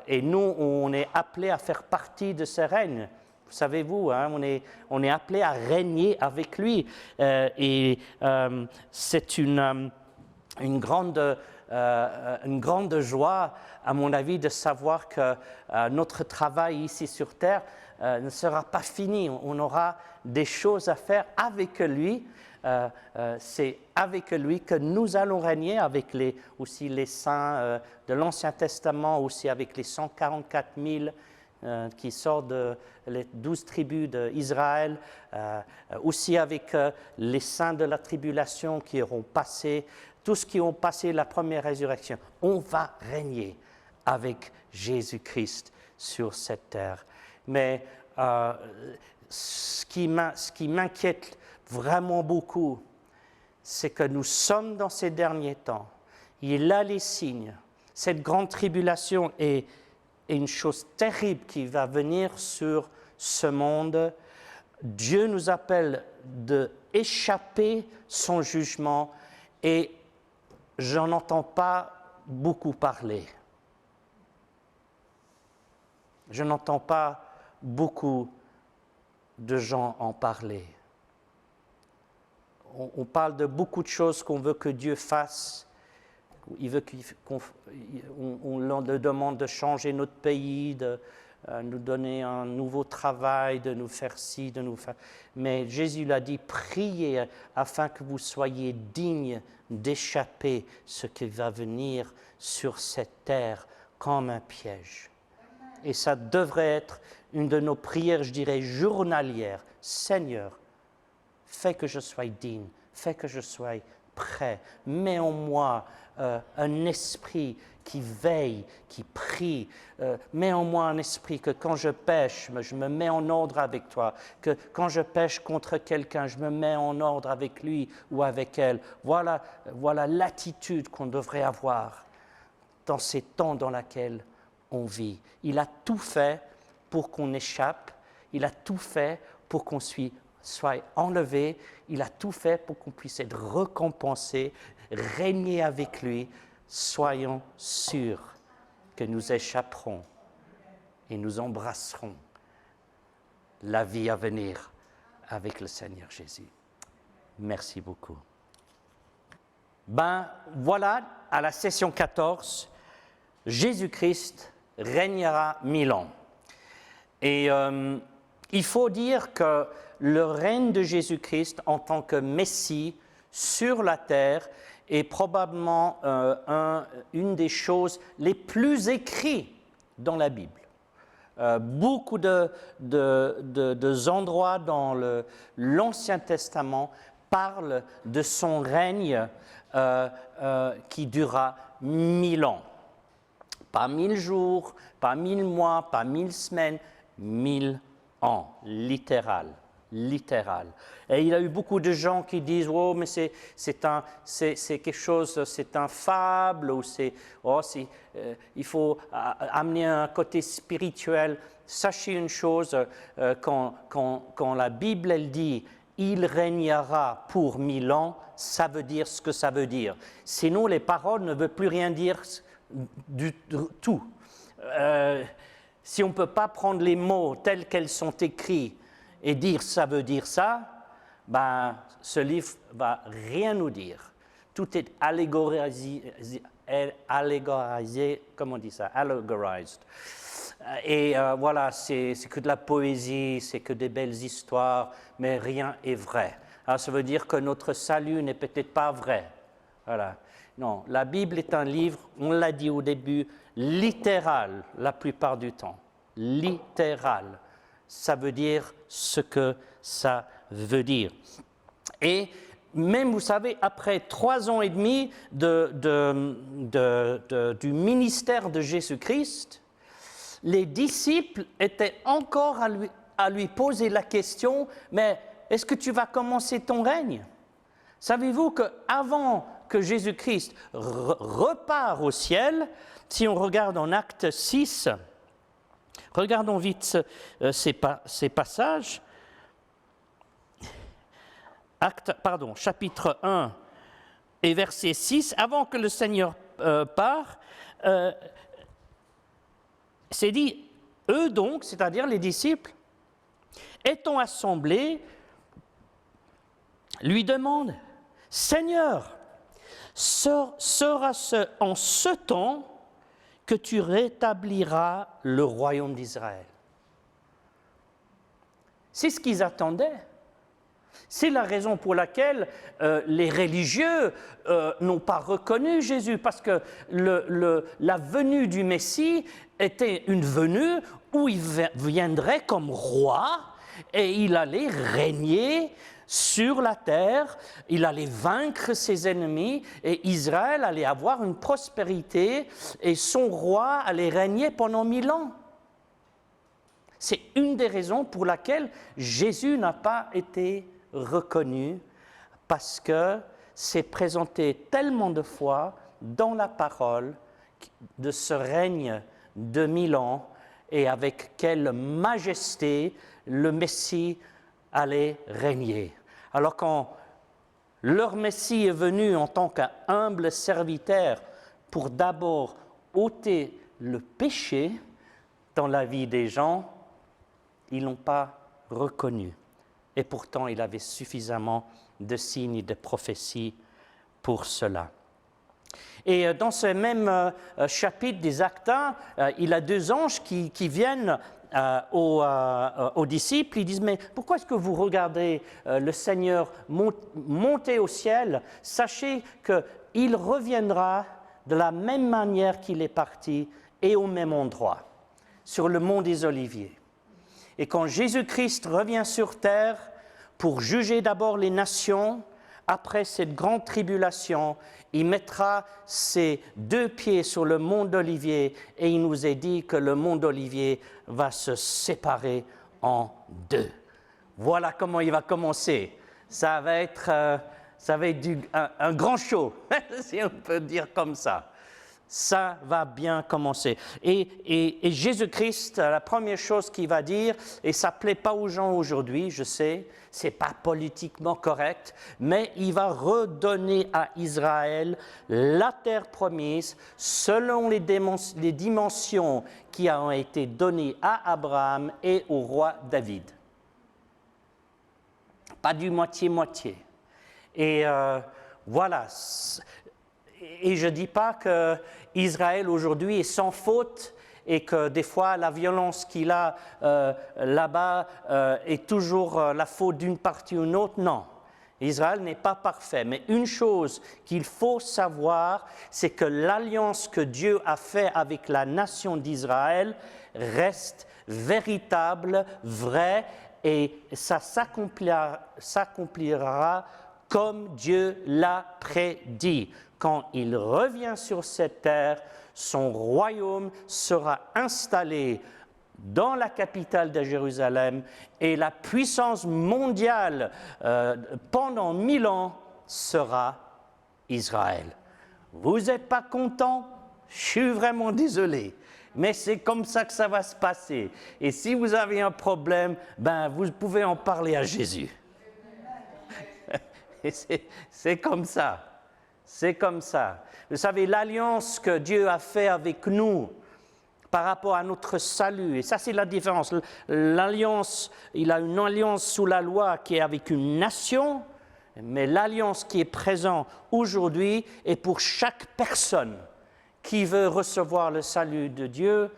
Speaker 1: Et nous, on est appelés à faire partie de ce règne. Savez-vous, hein, on est appelés à régner avec lui. Et c'est une grande joie, à mon avis, de savoir que notre travail ici sur Terre ne sera pas fini. On aura des choses à faire avec lui. C'est avec lui que nous allons régner, avec aussi les saints de l'Ancien Testament, aussi avec les 144 000 qui sortent les 12 tribus d'Israël, aussi avec les saints de la tribulation qui auront passé, tous qui ont passé la première résurrection. On va régner avec Jésus-Christ sur cette terre. Mais ce qui m'inquiète vraiment beaucoup, c'est que nous sommes dans ces derniers temps. Il a les signes. Cette grande tribulation est une chose terrible qui va venir sur ce monde. Dieu nous appelle d'échapper son jugement, et je n'en entends pas beaucoup parler. Je n'entends pas beaucoup de gens en parler. On parle de beaucoup de choses qu'on veut que Dieu fasse. On le demande de changer notre pays, de nous donner un nouveau travail, de nous faire ci, de nous faire... Mais Jésus l'a dit, priez afin que vous soyez dignes d'échapper ce qui va venir sur cette terre comme un piège. Et ça devrait être une de nos prières, je dirais, journalières. Seigneur, fais que je sois digne, fais que je sois prêt. Mets en moi un esprit qui veille, qui prie. Mets en moi un esprit que quand je pêche, je me mets en ordre avec toi. Que quand je pêche contre quelqu'un, je me mets en ordre avec lui ou avec elle. Voilà l'attitude qu'on devrait avoir dans ces temps dans lesquels on vit. Il a tout fait pour qu'on échappe. Il a tout fait pour qu'on soit enlevé. Il a tout fait pour qu'on puisse être récompensé, régner avec lui. Soyons sûrs que nous échapperons et nous embrasserons la vie à venir avec le Seigneur Jésus. Merci beaucoup. Voilà, à la session 14, Jésus-Christ régnera 1000 ans. Et il faut dire que le règne de Jésus-Christ en tant que Messie sur la terre est probablement une des choses les plus écrites dans la Bible. Beaucoup d'endroits dans l'Ancien Testament parlent de son règne qui durera 1000 ans. Pas 1000 jours, pas 1000 mois, pas 1000 semaines, 1000 ans, littéral. Et il y a eu beaucoup de gens qui disent « Oh, mais c'est quelque chose, c'est un fable » ou il faut amener un côté spirituel. Sachez une chose, quand la Bible elle dit « Il régnera pour 1000 ans », ça veut dire ce que ça veut dire. Sinon, les paroles ne veulent plus rien dire du tout. Si on ne peut pas prendre les mots tels qu'elles sont écrits et dire ça veut dire ça, ce livre va rien nous dire. Tout est allégorisé, comment on dit ça? Allegorized. Et voilà, c'est que de la poésie, c'est que des belles histoires, mais rien est vrai. Alors ça veut dire que notre salut n'est peut-être pas vrai. Voilà. Non, la Bible est un livre, on l'a dit au début, littéral la plupart du temps. Littéral. Ça veut dire ce que ça veut dire. Et même, vous savez, après 3 ans et demi du ministère de Jésus-Christ, les disciples étaient encore à lui poser la question, mais est-ce que tu vas commencer ton règne? Savez-vous qu'avant que Jésus-Christ repart au ciel, si on regarde en Acte 6, regardons vite ces passages. Chapitre 1 et verset 6, avant que le Seigneur part, c'est dit, eux donc, c'est-à-dire les disciples, étant assemblés, lui demandent, Seigneur, sera-ce en ce temps que tu rétabliras le royaume d'Israël? C'est ce qu'ils attendaient. C'est la raison pour laquelle les religieux n'ont pas reconnu Jésus, parce que la venue du Messie était une venue où il viendrait comme roi et il allait régner sur la terre, il allait vaincre ses ennemis et Israël allait avoir une prospérité et son roi allait régner pendant 1000 ans. C'est une des raisons pour laquelle Jésus n'a pas été reconnu, parce que c'est présenté tellement de fois dans la parole de ce règne de 1000 ans et avec quelle majesté le Messie allait régner. Alors quand leur Messie est venu en tant qu'humble serviteur pour d'abord ôter le péché dans la vie des gens, ils ne l'ont pas reconnu. Et pourtant, il avait suffisamment de signes et de prophéties pour cela. Et dans ce même chapitre des Actes, il y a 2 anges qui viennent aux disciples. Ils disent, mais pourquoi est-ce que vous regardez le Seigneur monter au ciel? Sachez qu'il reviendra de la même manière qu'il est parti et au même endroit, sur le mont des Oliviers. Et quand Jésus-Christ revient sur terre pour juger d'abord les nations, après cette grande tribulation, il mettra ses 2 pieds sur le mont d'Olivier et il nous est dit que le mont d'Olivier va se séparer en 2. Voilà comment il va commencer. Ça va être un grand show, si on peut dire comme ça. Ça va bien commencer. Et Jésus-Christ, la première chose qu'il va dire, et ça ne plaît pas aux gens aujourd'hui, je sais, ce n'est pas politiquement correct, mais il va redonner à Israël la terre promise selon les dimensions qui ont été données à Abraham et au roi David. Pas du moitié-moitié. Et voilà. Et je ne dis pas qu'Israël aujourd'hui est sans faute et que des fois la violence qu'il a là-bas est toujours la faute d'une partie ou d'une autre. Non, Israël n'est pas parfait. Mais une chose qu'il faut savoir, c'est que l'alliance que Dieu a faite avec la nation d'Israël reste véritable, vraie, et ça s'accomplira comme Dieu l'a prédit. Quand il revient sur cette terre, son royaume sera installé dans la capitale de Jérusalem et la puissance mondiale pendant 1000 ans sera Israël. Vous n'êtes pas content? Je suis vraiment désolé. Mais c'est comme ça que ça va se passer. Et si vous avez un problème, vous pouvez en parler à Jésus. Et c'est comme ça. C'est comme ça. Vous savez, l'alliance que Dieu a faite avec nous par rapport à notre salut, et ça c'est la différence. L'alliance, il a une alliance sous la loi qui est avec une nation, mais l'alliance qui est présente aujourd'hui est pour chaque personne qui veut recevoir le salut de Dieu.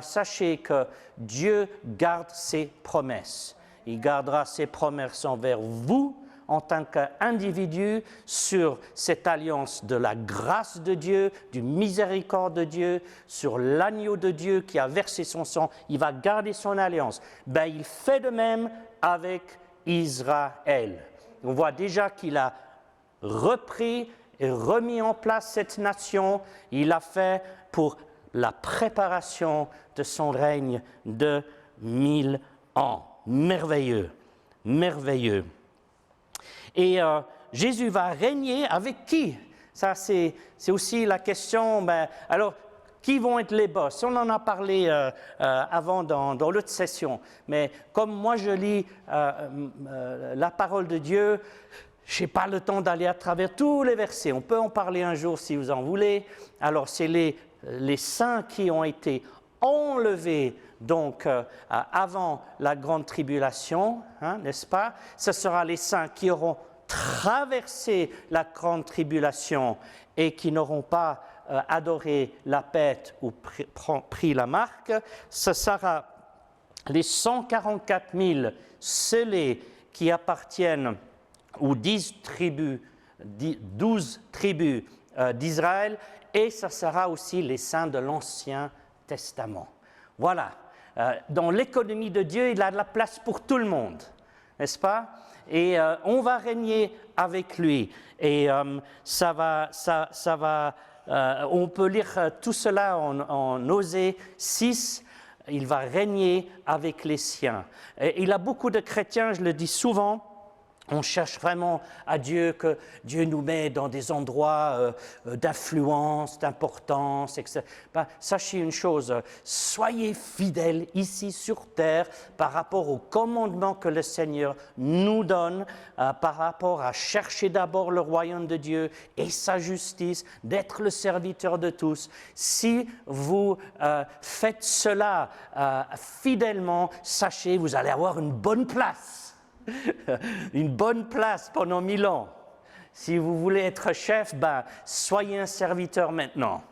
Speaker 1: Sachez que Dieu garde ses promesses. Il gardera ses promesses envers vous, en tant qu'individu, sur cette alliance de la grâce de Dieu, du miséricorde de Dieu, sur l'agneau de Dieu qui a versé son sang. Il va garder son alliance. Il fait de même avec Israël. On voit déjà qu'il a repris et remis en place cette nation. Il l'a fait pour la préparation de son règne de 1000 ans. Merveilleux, merveilleux. Et Jésus va régner avec qui? Ça, c'est aussi la question. Alors, qui vont être les boss? On en a parlé avant dans l'autre session. Mais comme moi, je lis la parole de Dieu, je n'ai pas le temps d'aller à travers tous les versets. On peut en parler un jour si vous en voulez. Alors, c'est les saints qui ont été enlevés donc avant la grande tribulation, n'est-ce pas? Ce sera les saints qui auront traversé la grande tribulation et qui n'auront pas adoré la bête ou pris la marque. Ce sera les 144 000 scellés qui appartiennent aux 12 tribus d'Israël, et ce sera aussi les saints de l'Ancien Testament. Voilà. Dans l'économie de Dieu, il a de la place pour tout le monde, n'est-ce pas? Et on va régner avec lui. Et on peut lire tout cela en Osée 6. Il va régner avec les siens. Et il a beaucoup de chrétiens, je le dis souvent. On cherche vraiment à Dieu, que Dieu nous met dans des endroits d'influence, d'importance, etc. Sachez une chose, soyez fidèles ici sur terre par rapport au commandement que le Seigneur nous donne, par rapport à chercher d'abord le royaume de Dieu et sa justice, d'être le serviteur de tous. Si vous faites cela fidèlement, sachez, vous allez avoir une bonne place. Une bonne place pendant 1000 ans. Si vous voulez être chef, soyez un serviteur maintenant.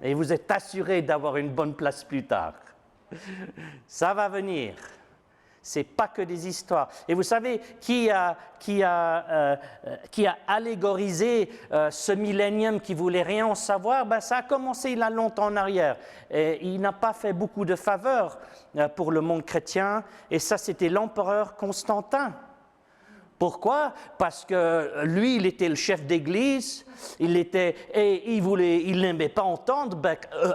Speaker 1: Et vous êtes assuré d'avoir une bonne place plus tard. Ça va venir. Ce n'est pas que des histoires. Et vous savez qui a allégorisé ce millénium qui ne voulait rien en savoir? Ça a commencé il y a longtemps en arrière. Et il n'a pas fait beaucoup de faveurs pour le monde chrétien. Et ça, c'était l'empereur Constantin. Pourquoi? Parce que lui, il était le chef d'église, il n'aimait pas entendre.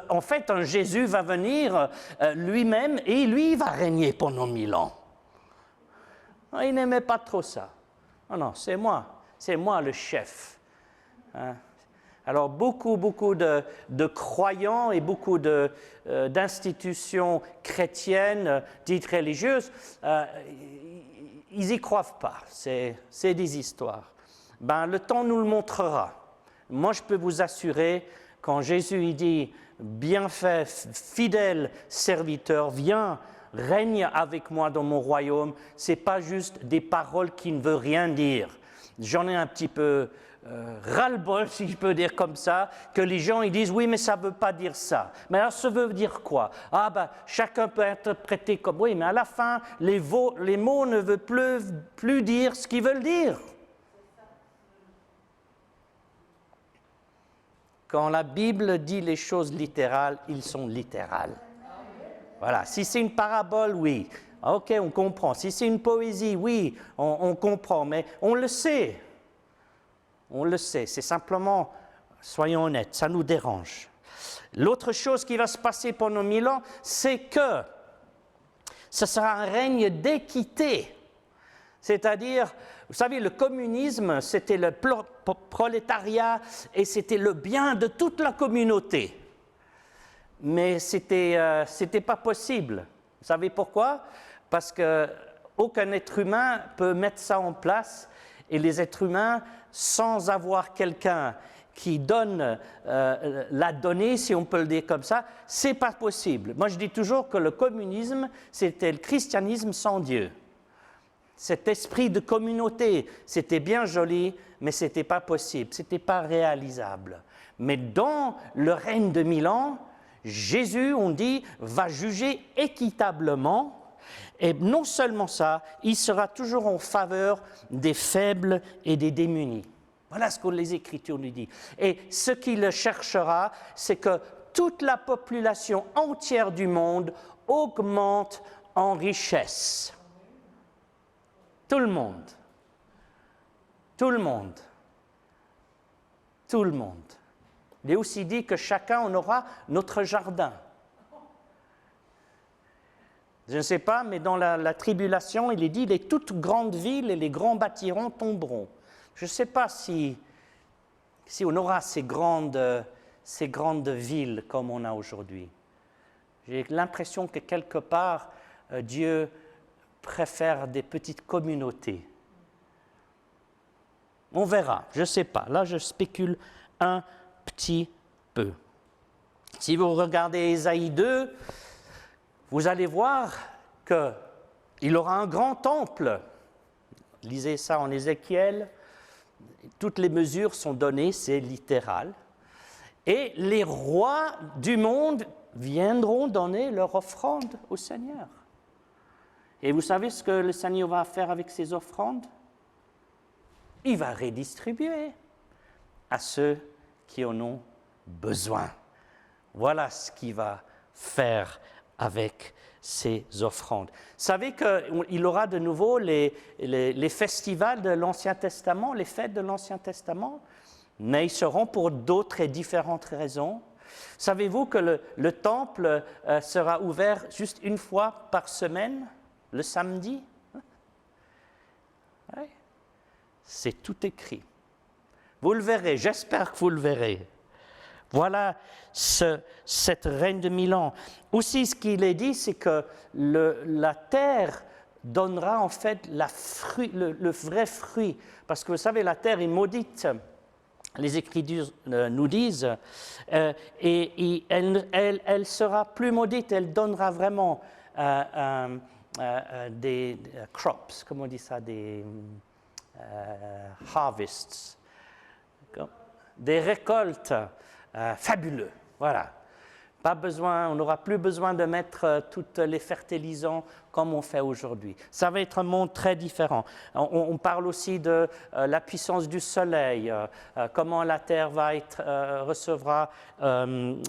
Speaker 1: En fait, un Jésus va venir lui-même et lui, il va régner pendant 1000 ans. Il n'aimait pas trop ça. Non, c'est moi le chef. Alors beaucoup de croyants et beaucoup d'institutions chrétiennes dites religieuses, ils n'y croient pas, c'est des histoires. Ben, le temps nous le montrera. Moi, je peux vous assurer, quand Jésus il dit « Bien fait, fidèle serviteur, viens, règne avec moi dans mon royaume », ce n'est pas juste des paroles qui ne veulent rien dire. J'en ai un petit peu ras-le-bol, si je peux dire comme ça, que les gens ils disent « Oui, mais ça ne veut pas dire ça ». Mais alors, ça veut dire quoi? Ah ben, chacun peut interpréter comme « Oui, mais à la fin, les mots ne veulent plus dire ce qu'ils veulent dire ». Quand la Bible dit les choses littérales, ils sont littérales. Voilà. Si c'est une parabole, oui. OK, on comprend. Si c'est une poésie, oui, on comprend. Mais on le sait. On le sait. C'est simplement, soyons honnêtes, ça nous dérange. L'autre chose qui va se passer pendant 1000 ans, c'est que ce sera un règne d'équité. C'est-à-dire, vous savez, le communisme, c'était le prolétariat et c'était le bien de toute la communauté. Mais c'était pas possible. Vous savez pourquoi? Parce qu'aucun être humain peut mettre ça en place et les êtres humains, sans avoir quelqu'un qui donne la donnée, si on peut le dire comme ça, c'est pas possible. Moi, je dis toujours que le communisme, c'était le christianisme sans Dieu. Cet esprit de communauté, c'était bien joli, mais ce n'était pas possible, ce n'était pas réalisable. Mais dans le règne de 1000 ans, Jésus, on dit, va juger équitablement, et non seulement ça, il sera toujours en faveur des faibles et des démunis. Voilà ce que les Écritures nous disent. Et ce qu'il cherchera, c'est que toute la population entière du monde augmente en richesse. Tout le monde. Tout le monde. Tout le monde. Il est aussi dit que chacun en aura notre jardin. Je ne sais pas, mais dans la tribulation, il est dit les toutes grandes villes et les grands bâtiments tomberont. Je ne sais pas si on aura ces grandes villes comme on a aujourd'hui. J'ai l'impression que quelque part, Dieu préfère des petites communautés. On verra, je ne sais pas. Là, je spécule un petit peu. Si vous regardez Ésaïe 2, vous allez voir qu'il aura un grand temple. Lisez ça en Ézéchiel. Toutes les mesures sont données, c'est littéral. Et les rois du monde viendront donner leur offrande au Seigneur. Et vous savez ce que le Seigneur va faire avec ces offrandes? Il va redistribuer à ceux qui en ont besoin. Voilà ce qu'il va faire avec ces offrandes. Vous savez qu'il aura de nouveau les festivals de l'Ancien Testament, les fêtes de l'Ancien Testament, mais ils seront pour d'autres et différentes raisons. Savez-vous que le temple sera ouvert juste une fois par semaine, le samedi? Oui. C'est tout écrit. Vous le verrez, j'espère que vous le verrez. Voilà cette règne de 1000 ans. Aussi, ce qu'il est dit, c'est que la terre donnera en fait le vrai fruit. Parce que vous savez, la terre est maudite. Les Écritures nous disent, et elle sera plus maudite, elle donnera vraiment des crops, comment on dit ça, des harvests, des récoltes fabuleux. Voilà. Pas besoin, on n'aura plus besoin de mettre tous les fertilisants comme on fait aujourd'hui. Ça va être un monde très différent. On parle aussi de la puissance du soleil, comment la terre recevra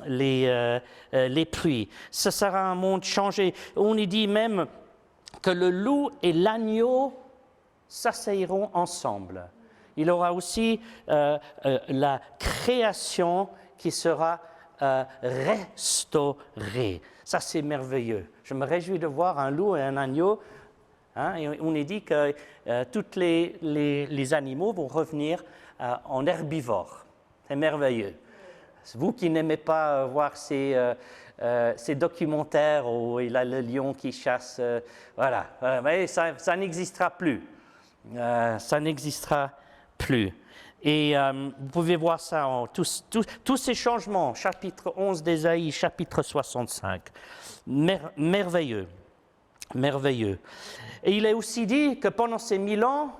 Speaker 1: les pluies. Ce sera un monde changé. On y dit même que le loup et l'agneau s'asseyeront ensemble. Il y aura aussi la création qui sera restaurée. Ça, c'est merveilleux. Je me réjouis de voir un loup et un agneau. Hein, et on est dit que tous les animaux vont revenir en herbivores. C'est merveilleux. Vous qui n'aimez pas voir ces documentaires où il a le lion qui chasse, voilà, mais ça n'existera plus. Ça n'existera plus. Et vous pouvez voir ça en tous ces changements, chapitre 11 d'Ésaïe, chapitre 65. Merveilleux, merveilleux. Et il est aussi dit que pendant ces 1000 ans,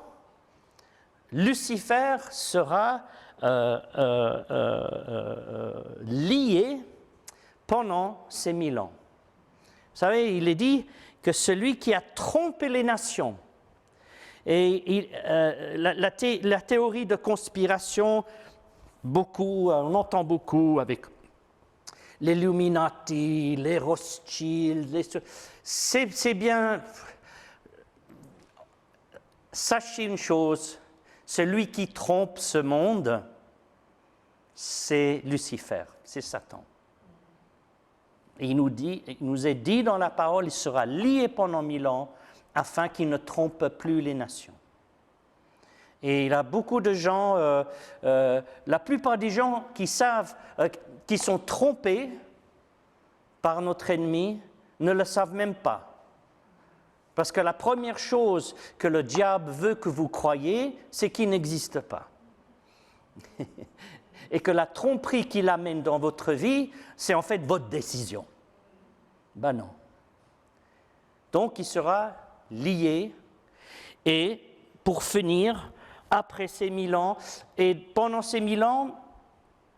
Speaker 1: Lucifer sera lié pendant ces 1000 ans. Vous savez, il est dit que celui qui a trompé les nations, et la théorie de conspiration, on entend beaucoup avec l'Illuminati, les Rothschild, c'est bien. Sachez une chose, celui qui trompe ce monde, c'est Lucifer, c'est Satan. Et il nous est dit dans la parole, il sera lié pendant 1000 ans afin qu'il ne trompe plus les nations. Et il y a beaucoup de gens, la plupart des gens qui savent, qui sont trompés par notre ennemi, ne le savent même pas. Parce que la première chose que le diable veut que vous croyiez, c'est qu'il n'existe pas. Et que la tromperie qu'il amène dans votre vie, c'est en fait votre décision. Ben non. Donc il sera lié. Et pour finir, après ces 1000 ans, et pendant ces 1000 ans,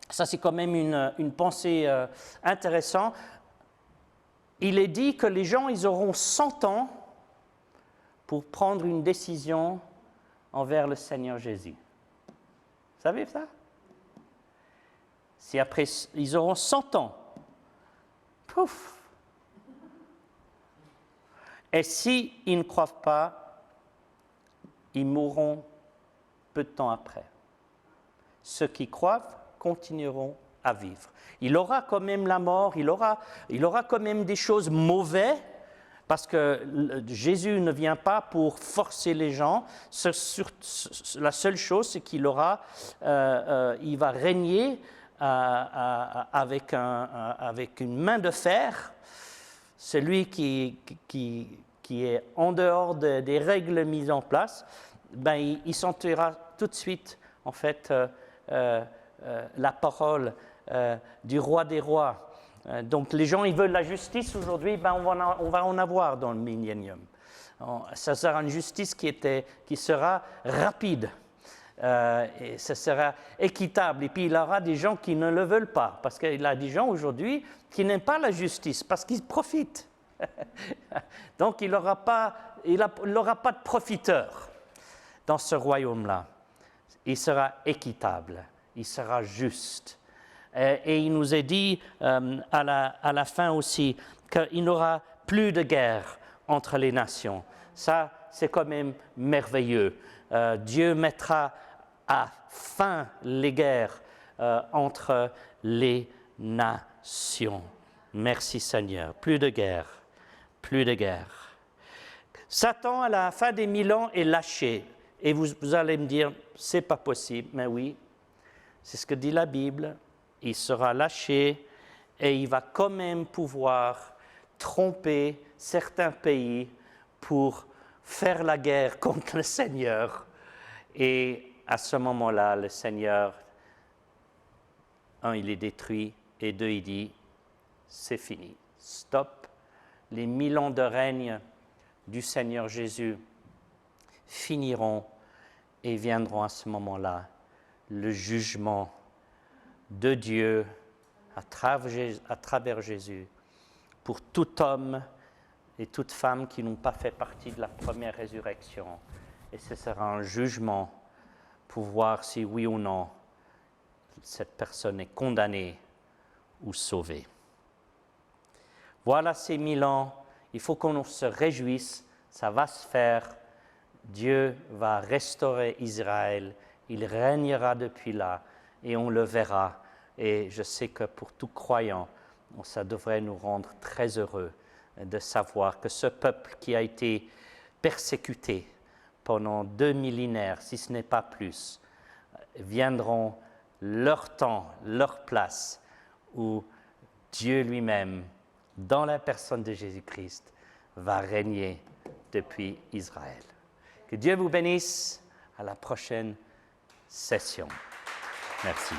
Speaker 1: ça c'est quand même une pensée intéressante, il est dit que les gens, ils auront 100 ans pour prendre une décision envers le Seigneur Jésus. Vous savez ça? Si après, ils auront 100 ans, pouf! Et s'ils ne croient pas, ils mourront peu de temps après. Ceux qui croient continueront à vivre. Il aura quand même la mort, il aura quand même des choses mauvaises, parce que Jésus ne vient pas pour forcer les gens. La seule chose, c'est qu'il va régner avec une main de fer. Celui qui est en dehors des règles mises en place, ben, il sentira tout de suite, en fait, la parole du roi des rois. Donc les gens, ils veulent la justice aujourd'hui, ben on va en avoir dans le millénium. Ça sera une justice qui sera rapide, et ça sera équitable. Et puis il y aura des gens qui ne le veulent pas, parce qu'il y a des gens aujourd'hui qui n'aiment pas la justice, parce qu'ils profitent. Donc il n'aura pas de profiteurs dans ce royaume-là. Il sera équitable, il sera juste. Et il nous est dit à la fin aussi qu'il n'y aura plus de guerre entre les nations. Ça, c'est quand même merveilleux. Dieu mettra à fin les guerres entre les nations. Merci Seigneur. Plus de guerre. Plus de guerre. Satan, à la fin des 1000 ans, est lâché. Et vous allez me dire, c'est pas possible. Mais oui, c'est ce que dit la Bible. Il sera lâché et il va quand même pouvoir tromper certains pays pour faire la guerre contre le Seigneur. Et à ce moment-là, le Seigneur, un, il est détruit, et deux, il dit, c'est fini, stop. Les 1000 ans de règne du Seigneur Jésus finiront et viendront à ce moment-là le jugement de Dieu à travers Jésus pour tout homme et toute femme qui n'ont pas fait partie de la première résurrection. Et ce sera un jugement pour voir si oui ou non cette personne est condamnée ou sauvée. Voilà ces 1000 ans. Il faut qu'on se réjouisse. Ça va se faire. Dieu va restaurer Israël. Il régnera depuis là. Et on le verra. Et je sais que pour tout croyant, ça devrait nous rendre très heureux de savoir que ce peuple qui a été persécuté pendant 2 millénaires, si ce n'est pas plus, viendront leur temps, leur place, où Dieu lui-même, dans la personne de Jésus-Christ, va régner depuis Israël. Que Dieu vous bénisse. À la prochaine session. Merci.